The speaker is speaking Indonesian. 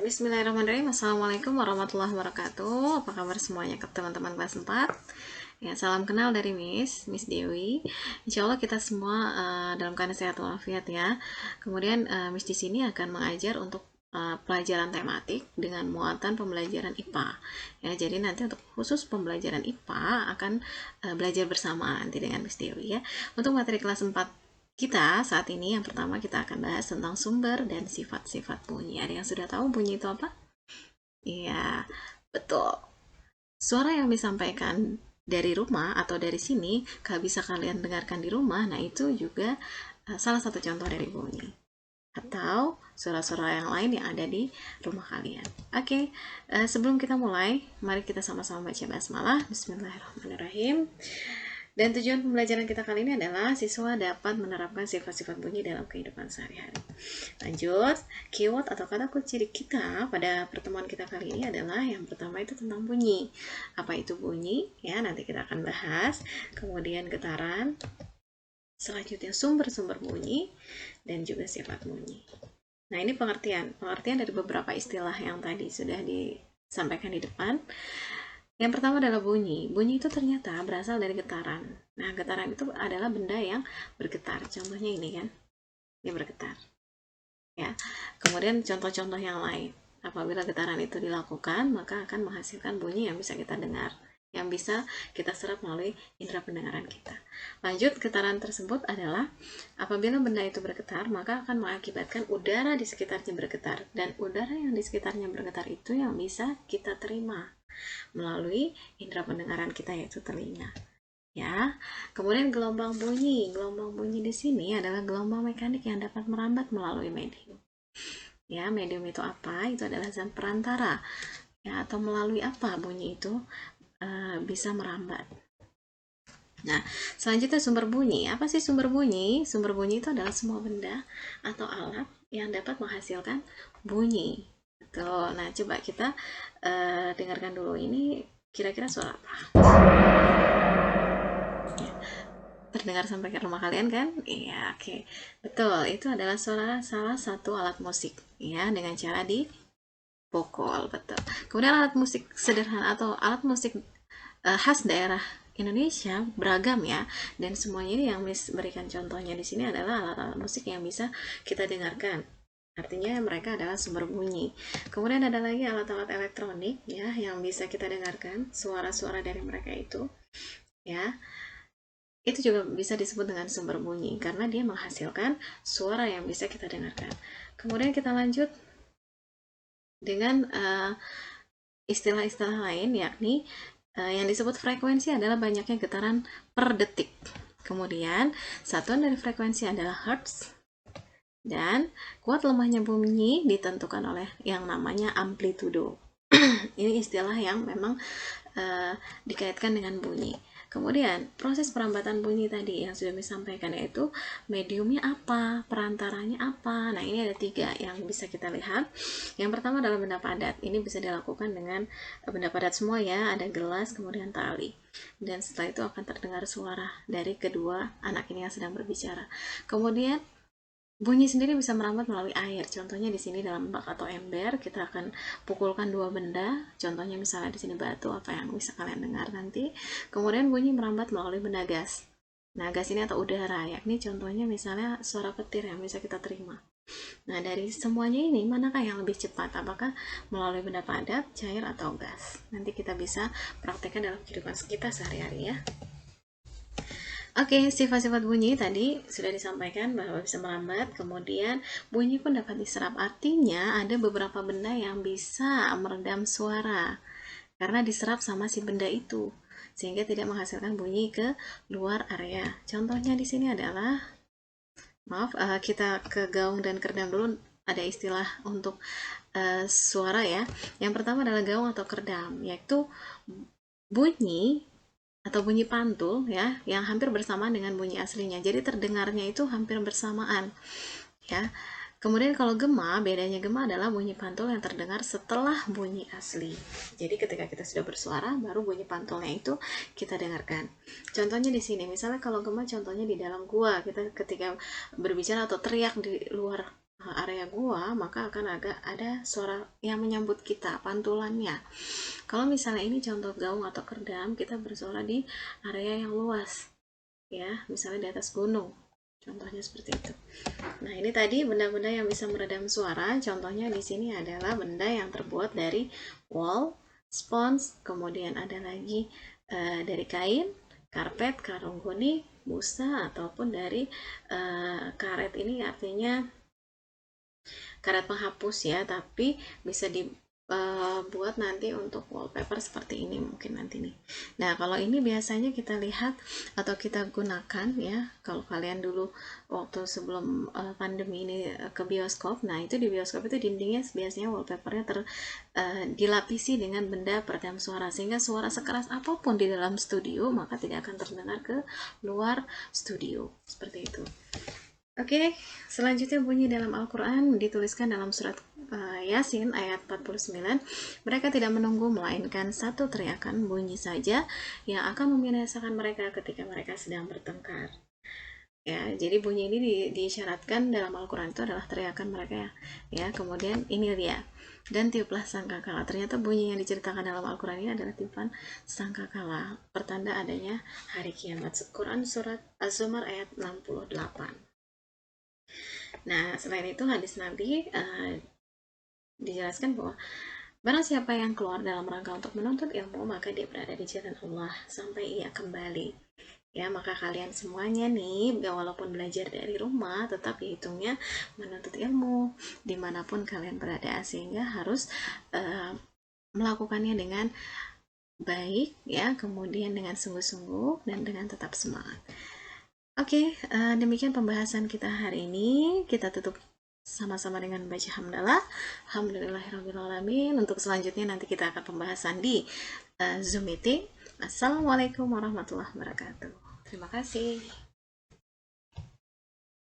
Bismillahirrahmanirrahim. Assalamualaikum warahmatullahi wabarakatuh. Apa kabar semuanya ke teman-teman kelas 4? Ya, salam kenal dari Miss Dewi. Insya Allah kita semua dalam keadaan sehat walafiat ya. Kemudian Miss di sini akan mengajar untuk pelajaran tematik dengan muatan pembelajaran IPA. Ya, jadi nanti untuk khusus pembelajaran IPA akan belajar bersama nanti dengan Miss Dewi ya. Untuk materi kelas 4 kita saat ini yang pertama kita akan bahas tentang sumber dan sifat-sifat bunyi. Ada yang sudah tahu bunyi itu apa? Iya, betul. Suara yang disampaikan dari rumah atau dari sini, kalau bisa kalian dengarkan di rumah, nah itu juga salah satu contoh dari bunyi. Atau suara-suara yang lain yang ada di rumah kalian. Oke, sebelum kita mulai, mari kita sama-sama baca basmalah. Bismillahirrahmanirrahim. Dan tujuan pembelajaran kita kali ini adalah siswa dapat menerapkan sifat-sifat bunyi dalam kehidupan sehari-hari. Lanjut, keyword atau kata kunci kita pada pertemuan kita kali ini adalah yang pertama itu tentang bunyi. Apa itu bunyi? Ya, nanti kita akan bahas. Kemudian getaran, selanjutnya sumber-sumber bunyi, dan juga sifat bunyi. Nah, ini pengertian dari beberapa istilah yang tadi sudah disampaikan di depan. Yang pertama adalah bunyi. Bunyi itu ternyata berasal dari getaran. Nah, getaran itu adalah benda yang bergetar. Contohnya ini kan, dia bergetar. Ya. Kemudian contoh-contoh yang lain. Apabila getaran itu dilakukan, maka akan menghasilkan bunyi yang bisa kita dengar, yang bisa kita serap melalui indera pendengaran kita. Lanjut, getaran tersebut adalah apabila benda itu bergetar, maka akan mengakibatkan udara di sekitarnya bergetar. Dan udara yang di sekitarnya bergetar itu yang bisa kita terima melalui indera pendengaran kita, yaitu telinga. Ya, kemudian gelombang bunyi. Gelombang bunyi di sini adalah gelombang mekanik yang dapat merambat melalui medium. Ya, medium itu apa? Itu adalah zat perantara. Ya, atau melalui apa bunyi itu bisa merambat. Nah, selanjutnya sumber bunyi. Apa sih sumber bunyi? Sumber bunyi itu adalah semua benda atau alat yang dapat menghasilkan bunyi. Tuh, nah coba kita dengarkan dulu ini kira-kira suara apa? Ya, terdengar sampai ke rumah kalian kan? Iya, oke. Betul, itu adalah suara salah satu alat musik ya dengan cara dipukul, betul. Kemudian alat musik sederhana atau alat musik khas daerah Indonesia beragam ya, dan semuanya ini yang berikan contohnya di sini adalah alat-alat musik yang bisa kita dengarkan. Artinya mereka adalah sumber bunyi. Kemudian ada lagi alat-alat elektronik ya yang bisa kita dengarkan suara-suara dari mereka itu ya. Itu juga bisa disebut dengan sumber bunyi karena dia menghasilkan suara yang bisa kita dengarkan. Kemudian kita lanjut dengan istilah-istilah lain, yakni yang disebut frekuensi adalah banyaknya getaran per detik. Kemudian satuan dari frekuensi adalah hertz, dan kuat lemahnya bunyi ditentukan oleh yang namanya amplitudo. Ini istilah yang memang dikaitkan dengan bunyi. Kemudian proses perambatan bunyi tadi yang sudah disampaikan, yaitu mediumnya apa, perantaranya apa. Nah, ini ada 3 yang bisa kita lihat. Yang pertama adalah benda padat. Ini bisa dilakukan dengan benda padat semua ya, ada gelas kemudian tali. Dan setelah itu akan terdengar suara dari kedua anak ini yang sedang berbicara. Kemudian bunyi sendiri bisa merambat melalui air. Contohnya di sini dalam bak atau ember, kita akan pukulkan 2 benda. Contohnya misalnya di sini batu, apa yang bisa kalian dengar nanti. Kemudian bunyi merambat melalui benda gas. Nah, gas ini atau udara, yakni contohnya misalnya suara petir yang bisa kita terima. Nah, dari semuanya ini, manakah yang lebih cepat? Apakah melalui benda padat, cair, atau gas? Nanti kita bisa praktekkan dalam kehidupan kita sehari-hari ya. Oke, sifat-sifat bunyi tadi sudah disampaikan bahwa bisa merambat, kemudian bunyi pun dapat diserap. Artinya ada beberapa benda yang bisa meredam suara karena diserap sama si benda itu, sehingga tidak menghasilkan bunyi ke luar area. Contohnya di sini adalah, maaf, kita ke gaung dan kerdam dulu. Ada istilah untuk suara ya. Yang pertama adalah gaung atau kerdam, yaitu bunyi atau bunyi pantul ya yang hampir bersamaan dengan bunyi aslinya, jadi terdengarnya itu hampir bersamaan ya. Kemudian kalau gema, bedanya gema adalah bunyi pantul yang terdengar setelah bunyi asli. Jadi ketika kita sudah bersuara, baru bunyi pantulnya itu kita dengarkan. Contohnya di sini, misalnya kalau gema contohnya di dalam gua, kita ketika berbicara atau teriak di luar area gua, maka akan agak ada suara yang menyambut kita, pantulannya. Kalau misalnya ini contoh gaung atau kerdam, kita bersuara di area yang luas, ya, misalnya di atas gunung. Contohnya seperti itu. Nah, ini tadi benda-benda yang bisa meredam suara. Contohnya di sini adalah benda yang terbuat dari wool, spons, kemudian ada lagi dari kain, karpet, karung goni, busa, ataupun dari karet. Ini artinya karet penghapus ya, tapi bisa dibuat nanti untuk wallpaper seperti ini mungkin nanti nih. Nah, kalau ini biasanya kita lihat atau kita gunakan ya, kalau kalian dulu waktu sebelum pandemi ini ke bioskop, nah itu di bioskop itu dindingnya biasanya wallpapernya dilapisi dengan benda peredam suara, sehingga suara sekeras apapun di dalam studio maka tidak akan terdengar ke luar studio, seperti itu. Oke, selanjutnya bunyi dalam Al-Quran dituliskan dalam surat Yasin ayat 49. Mereka tidak menunggu melainkan satu teriakan bunyi saja yang akan membinasakan mereka ketika mereka sedang bertengkar. Ya, jadi bunyi ini disyaratkan dalam Al-Quran itu adalah teriakan mereka ya. Kemudian ini dia. Dan tiuplah sangkakala. Ternyata bunyi yang diceritakan dalam Al-Quran ini adalah tiupan sangkakala, pertanda adanya hari kiamat. Quran surat Az-Zumar ayat 68. Nah, selain itu hadis Nabi dijelaskan bahwa barang siapa yang keluar dalam rangka untuk menuntut ilmu, maka dia berada di jalan Allah sampai ia kembali. Ya, maka kalian semuanya nih, walaupun belajar dari rumah, tetap dihitungnya menuntut ilmu dimanapun kalian berada, sehingga harus melakukannya dengan baik, ya, kemudian dengan sungguh-sungguh dan dengan tetap semangat. Oke, demikian pembahasan kita hari ini. Kita tutup sama-sama dengan baca hamdalah. Alhamdulillahirrahmanirrahim. Untuk selanjutnya nanti kita akan pembahasan di Zoom meeting. Assalamualaikum warahmatullahi wabarakatuh. Terima kasih.